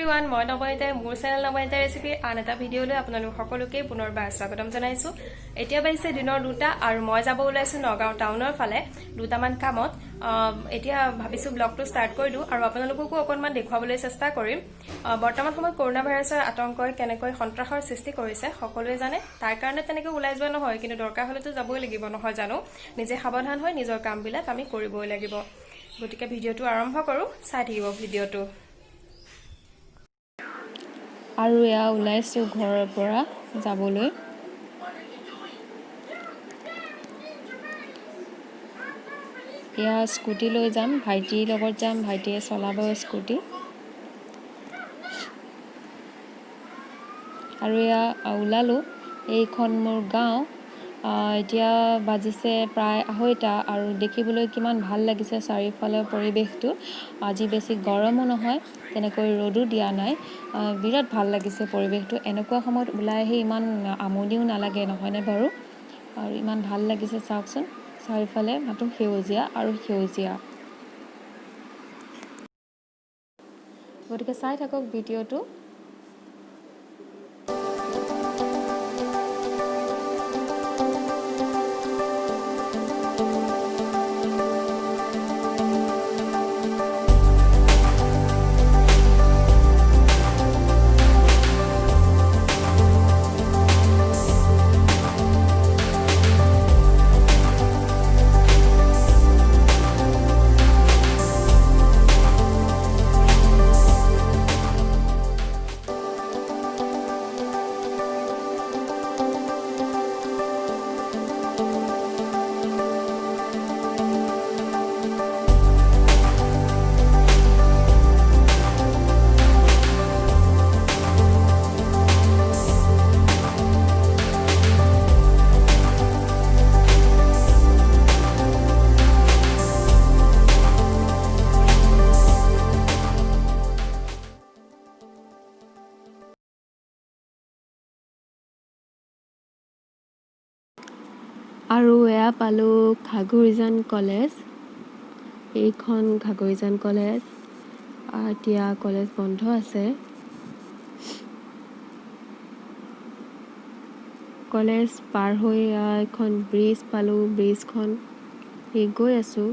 Everyone, মই নৱনীতাই মোৰ channel Nabanita ৰেচিপিৰ আন এটা ভিডিঅ'লৈ আপোনালোক সকলোকে পুনৰবাৰ স্বাগতম জনাইছো। এতিয়া বাজিছে দিনৰ 2টা আৰু মই যাব ওলাইছো নগাঁও টাউনৰ ফালে দুটামান কামত। এতিয়া ভাবিছো ব্লগটো ষ্টাৰ্ট কৰি দিওঁ আৰু আপোনালোককো অকণমান দেখুৱাবলৈ চেষ্টা কৰিম। বৰ্তমান সময়ত কৰোনা ভাইৰাছৰ আতংকই কেনেকৈ সন্ত্ৰাসৰ সৃষ্টি কৰিছে সকলোৱে জানে। তাৰ কাৰণে তেনেকৈ ওলাই যোৱা নহয়, কিন্তু দৰকাৰ হ'লেতো যাবই লাগিব, নহয় জানো? নিজে সাৱধান হৈ নিজৰ কামবিলাক আমি কৰিবই লাগিব। গতিকে ভিডিঅ'টো আৰম্ভ কৰোঁ, চাই থাকিব ভিডিঅ'টো। আৰু এয়া ওলাইছোঁ ঘৰৰ পৰা যাবলৈ। এয়া স্কুটি লৈ যাম, ভাইটিৰ লগত যাম, ভাইটিয়ে চলাব স্কুটি। আৰু এয়া ওলালোঁ, এইখন মোৰ গাঁও। এতিয়া বাজিছে প্ৰায় 2:30 আৰু দেখিবলৈ কিমান ভাল লাগিছে চাৰিওফালৰ পৰিৱেশটো। আজি বেছি গৰমো নহয়, তেনেকৈ ৰ'দো দিয়া নাই। বিৰাট ভাল লাগিছে পৰিৱেশটো। এনেকুৱা সময়ত ওলাই আহি ইমান আমনিও নালাগে, নহয়নে বাৰু? আৰু ইমান ভাল লাগিছে চাওকচোন, চাৰিওফালে মাথো সেউজীয়া আৰু সেউজীয়া। গতিকে চাই থাকক ভিডিঅ'টো। আৰু এয়া পালোঁ ঘাগৰিজান কলেজ। এইখন ঘাগৰিজান কলেজ। এতিয়া কলেজ বন্ধ আছে। কলেজ পাৰ হৈ এখন ব্ৰিজ পালোঁ, ব্ৰিজখন গৈ আছোঁ।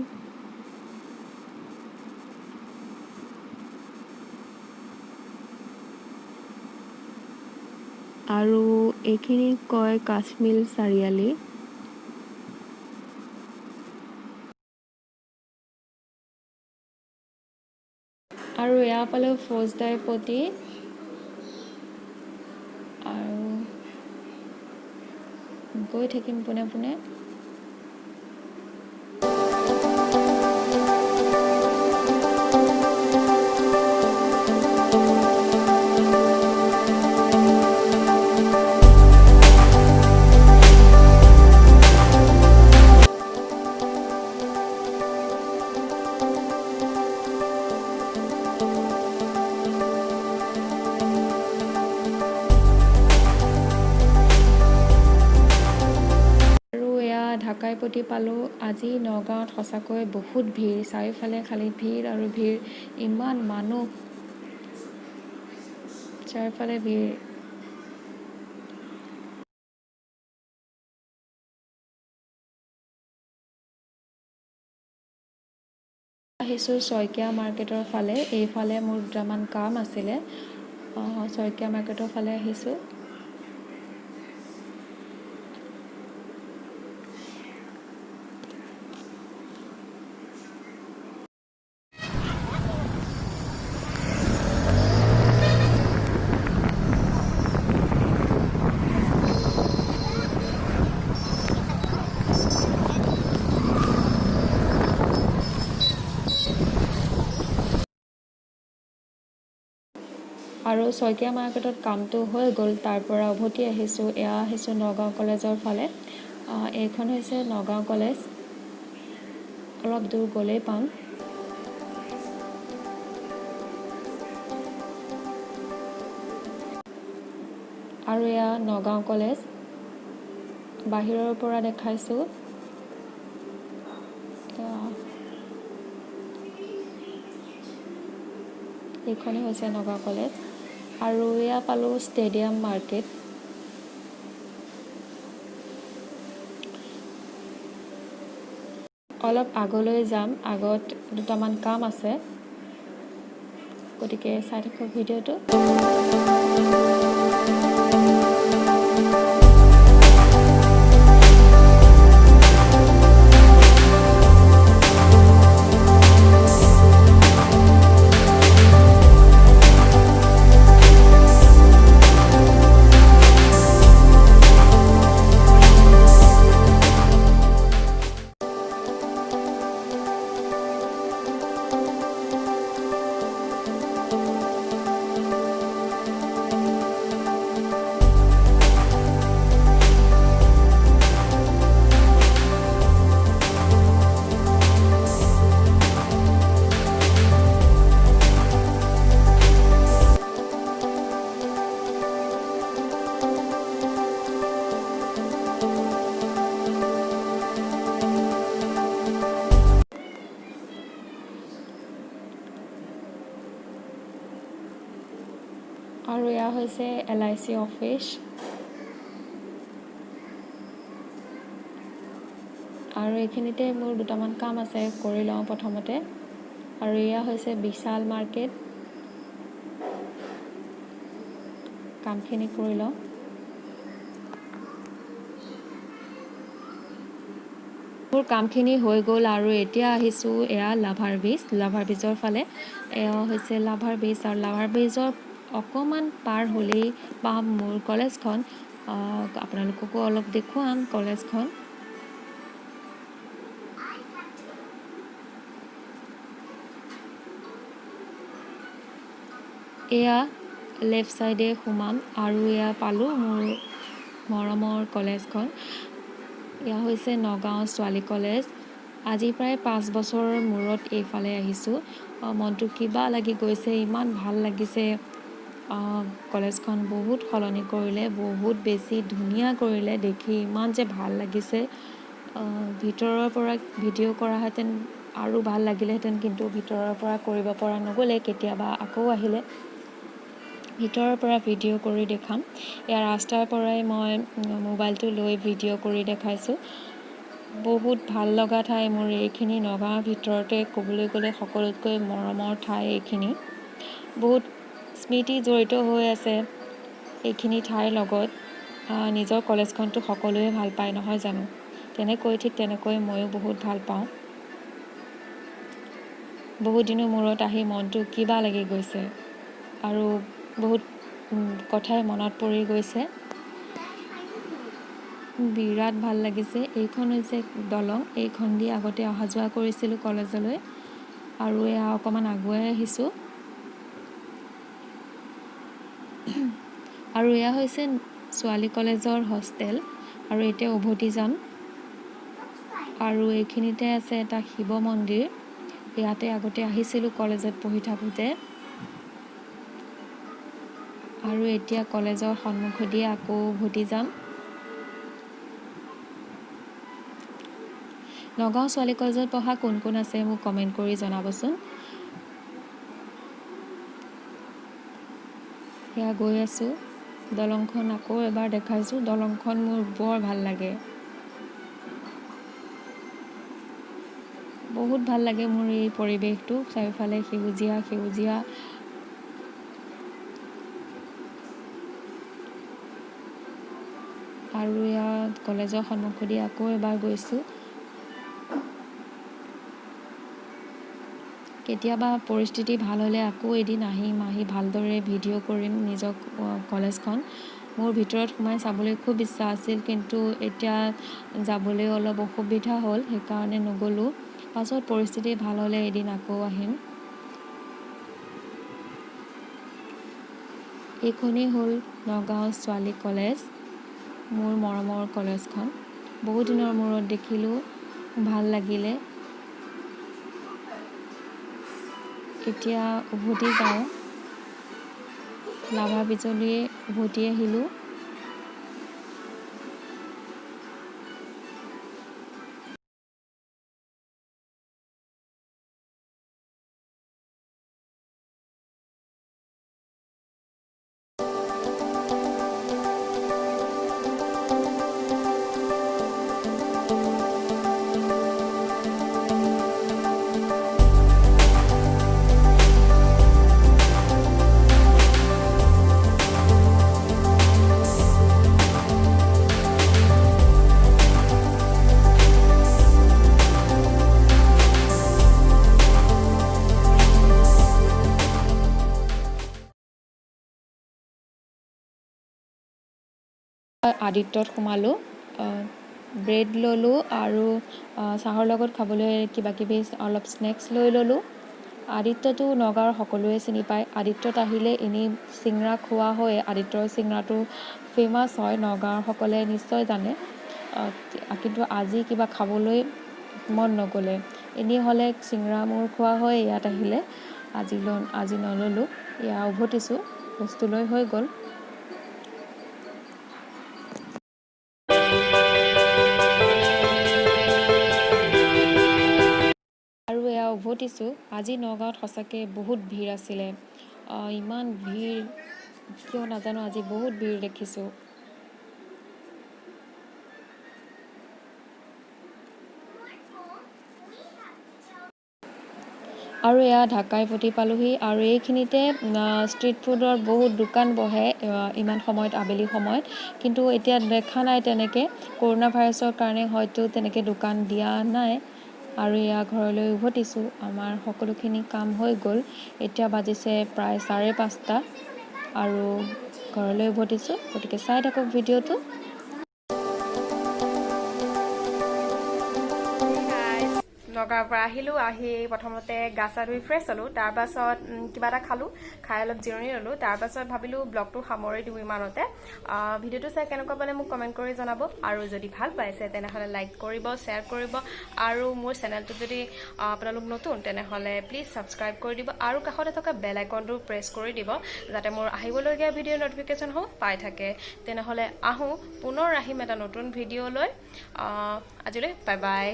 আৰু এইখিনি কয় কাশ্মীৰ চাৰিআলি। আৰু এয়া পালোঁ ফৌজদাৰী পট্টি। আৰু গৈ থাকিম পোনে পোনে। ঢাকাইপতি পালোঁ। আজি নগাঁৱত সঁচাকৈ বহুত ভিৰ, চাৰিওফালে খালী ভিৰ আৰু ভিৰ। ইমান মানুহ, চাৰিওফালে ভিৰ। আহিছোঁ শইকীয়া মাৰ্কেটৰ ফালে। এইফালে মোৰ দুটামান কাম আছিলে, শইকীয়া মাৰ্কেটৰ ফালে আহিছোঁ। আৰু শইকীয়া মাৰ্কেটত কামটো হৈ গ'ল, তাৰ পৰা উভতি আহিছোঁ। এয়া আহিছোঁ নগাঁও কলেজৰ ফালে। এইখন হৈছে নগাঁও কলেজ। অলপ দূৰ গ'লেই পাম। আৰু এয়া নগাঁও কলেজ, বাহিৰৰ পৰা দেখাইছোঁ। এইখনেই হৈছে নগাঁও কলেজ। আৰু এয়া পালোঁ ষ্টেডিয়াম মাৰ্কেট। অলপ আগলৈ যাম, আগত দুটামান কাম আছে, গতিকে চাই থাকক ভিডিঅ'টো। আৰু এয়া হৈছে LIC অফিচ। আৰু এইখিনিতে মোৰ দুটামান কাম আছে, কৰি লওঁ প্ৰথমতে। আৰু এয়া হৈছে বিশাল মাৰ্কেট, কামখিনি কৰি লওঁ। মোৰ কামখিনি হৈ গ'ল আৰু এতিয়া আহিছোঁ এয়া লাভাৰ ব্ৰিজৰ ফালে। এয়া হৈছে লাভাৰ ব্ৰিজ, আৰু লাভাৰ ব্ৰিজৰ অকণমান পাৰ হ'লেই পাম মোৰ কলেজখন। আপোনালোককো অলপ দেখুৱাম কলেজখন। এয়া লেফ্ট ছাইডে সোমাম আৰু এয়া পালোঁ মোৰ মৰমৰ কলেজখন। এয়া হৈছে নগাঁও ছোৱালী কলেজ। আজি প্ৰায় 5 বছৰৰ মূৰত এইফালে আহিছোঁ। মনটো কিবা লাগি গৈছে, ইমান ভাল লাগিছে। কলেজখন বহুত সলনি কৰিলে, বহুত বেছি ধুনীয়া কৰিলে, দেখি ইমান যে ভাল লাগিছে। ভিতৰৰ পৰা ভিডিঅ' কৰাহেঁতেন আৰু ভাল লাগিলেহেঁতেন, কিন্তু ভিতৰৰ পৰা কৰিব পৰা নগ'লে। কেতিয়াবা আকৌ আহিলে ভিতৰৰ পৰা ভিডিঅ' কৰি দেখাম। এয়া ৰাস্তাৰ পৰাই মই মোবাইলটো লৈ ভিডিঅ' কৰি দেখাইছোঁ। বহুত ভাল লগা ঠাই মোৰ এইখিনি। নগাঁৱৰ ভিতৰতে ক'বলৈ গ'লে সকলোতকৈ মৰমৰ ঠাই এইখিনি। বহুত স্মৃতি জড়িত হৈ আছে এইখিনি ঠাইৰ লগত। নিজৰ কলেজখনটো সকলোৱে ভাল পায়, নহয় জানো? ঠিক তেনেকৈ ময়ো বহুত ভাল পাওঁ। বহুত দিনৰ মূৰত আহি মনটো কিবা লাগি গৈছে আৰু বহুত কথাই মনত পৰি গৈছে। বিৰাট ভাল লাগিছে। এইখন হৈছে দলং, এইখন দি আগতে অহা যোৱা কৰিছিলোঁ কলেজলৈ। আৰু এয়া অকণমান আগুৱাই আহিছোঁ। আৰু এয়া হৈছে ছোৱালী কলেজৰ হোষ্টেল, আৰু এতিয়া উভতি যাম। আৰু এইখিনিতে আছে এটা শিৱ মন্দিৰ। ইয়াতে আগতে আহিছিলোঁ কলেজত পঢ়ি থাকোঁতে। আৰু এতিয়া কলেজৰ সন্মুখেদি আকৌ উভতি যাম। নগাঁও ছোৱালী কলেজত পঢ়া কোন কোন আছে মোক কমেণ্ট কৰি জনাবচোন। এয়া গৈ আছোঁ। দলংখন আকৌ এবাৰ দেখাইছোঁ। দলংখন মোৰ বৰ ভাল লাগে। বহুত ভাল লাগে মোৰ এই পৰিৱেশটো, চাৰিওফালে সেউজীয়া সেউজীয়া। আৰু এয়া কলেজৰ সন্মুখেদি আকৌ এবাৰ গৈছোঁ। কেতিয়াবা পৰিস্থিতি ভাল হ'লে আকৌ এদিন আহিম, আহি ভালদৰে ভিডিঅ' কৰিম নিজৰ কলেজখন। মোৰ ভিতৰত সোমাই চাবলৈ খুব ইচ্ছা আছিল, কিন্তু এতিয়া যাবলৈ অলপ অসুবিধা হ'ল, সেইকাৰণে নগ'লোঁ। পাছত পৰিস্থিতি ভাল হ'লে এদিন আকৌ আহিম। এইখনেই হ'ল নগাঁও ছোৱালী কলেজ, মোৰ মৰমৰ কলেজখন। বহুত দিনৰ মূৰত দেখিলোঁ, ভাল লাগিলে। এতিয়া উভতি যাওঁ। লাভাৰ ব্ৰিজলৈ উভতি আহিলোঁ। আদিত্যত সোমালোঁ। ব্ৰেড ল'লোঁ আৰু চাহৰ লগত খাবলৈ কিবাকিবি অলপ স্নেক্স লৈ ল'লোঁ। আদিত্যটো নগাঁৱৰ সকলোৱে চিনি পায়। আদিত্যত আহিলে এনেই চিংৰা খোৱা হয়। আদিত্যৰ চিংৰাটো ফেমাছ হয়, নগাঁৱৰসকলে নিশ্চয় জানে। কিন্তু আজি কিবা খাবলৈ মন নগ'লে, এনেই হ'লে চিংৰা মোৰ খোৱা হয় ইয়াত আহিলে। আজি নল'লোঁ, এয়া উভতিছোঁ, বস্তু লৈ হৈ গ'ল। আৰু এয়া উভতিছোঁ। আজি নগাঁৱত সঁচাকৈ বহুত ভিৰ আছিলে। ইমান ভিৰ কিয় নাজানো, আজি বহুত ভিৰ দেখিছোঁ। আৰু এয়া ঢাকাইপতি পালোহি। আৰু এইখিনিতে ষ্ট্ৰীট ফুডৰ বহুত দোকান বহে ইমান সময়ত, আবেলি সময়ত। কিন্তু এতিয়া দেখা নাই তেনেকৈ, কৰোণা ভাইৰাছৰ কাৰণে হয়তো তেনেকৈ দোকান দিয়া নাই। আৰু এয়া ঘৰলৈ উভতিছোঁ। আমাৰ সকলোখিনি কাম হৈ গ'ল। এতিয়া বাজিছে প্ৰায় 5:30 আৰু ঘৰলৈ উভতিছোঁ। গতিকে চাই থাকক ভিডিঅ'টো। নগাঁৱৰ পৰা আহিলোঁ। আহি প্ৰথমতে গা চা ধুই ফ্ৰেছ হ'লোঁ। তাৰপাছত কিবা এটা খালোঁ, খাই অলপ জিৰণি ল'লোঁ। তাৰপাছত ভাবিলোঁ ব্লগটো সামৰি দিওঁ ইমানতে। ভিডিঅ'টো চাই কেনেকুৱা পালে মোক কমেণ্ট কৰি জনাব। আৰু যদি ভাল পাইছে তেনেহ'লে লাইক কৰিব, শ্বেয়াৰ কৰিব। আৰু মোৰ চেনেলটোত যদি আপোনালোক নতুন তেনেহ'লে প্লিজ ছাবস্ক্ৰাইব কৰি দিব আৰু কাষতে থকা বেল আইকনটো প্ৰেছ কৰি দিব, যাতে মোৰ আহিবলগীয়া ভিডিঅ'ৰ ন'টিফিকেশ্যনসমূহ পাই থাকে। তেনেহ'লে আহোঁ, পুনৰ আহিম এটা নতুন ভিডিঅ' লৈ। আজিলৈ বাই বাই।